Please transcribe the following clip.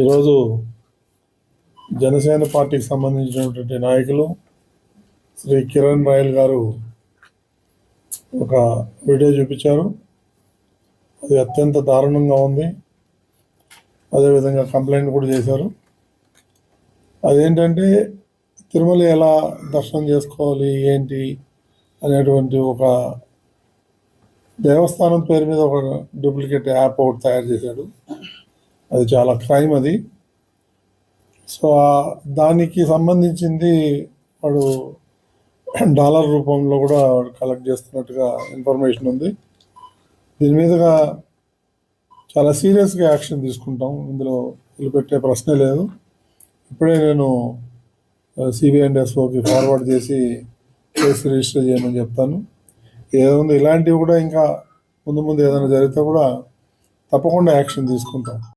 ఈరోజు జనసేన పార్టీకి సంబంధించినటువంటి నాయకులు శ్రీ కిరణ్ రాయల్ గారు ఒక వీడియో చూపించారు. అది అత్యంత దారుణంగా ఉంది. అదేవిధంగా కంప్లైంట్ కూడా చేశారు. అదేంటంటే తిరుమల ఎలా దర్శనం చేసుకోవాలి ఏంటి అనేటువంటి ఒక దేవస్థానం పేరు మీద ఒక డూప్లికేట్ యాప్ ఒకటి తయారు చేశాడు. అది చాలా క్రైమ్ అది. సో దానికి సంబంధించింది వాడు డాలర్ రూపంలో కూడా కలెక్ట్ చేస్తున్నట్టుగా ఇన్ఫర్మేషన్ ఉంది. దీని మీదుగా చాలా సీరియస్గా యాక్షన్ తీసుకుంటాం. ఇందులో పెట్టే ప్రశ్నే లేదు. ఇప్పుడే నేను సిబిఐ అండ్ ఎస్ఓకి ఫార్వర్డ్ చేసి కేసు రిజిస్టర్ చేయమని చెప్తాను. ఏదైనా ఇలాంటివి కూడా ఇంకా ముందు ఏదైనా జరిగితే కూడా తప్పకుండా యాక్షన్ తీసుకుంటాం.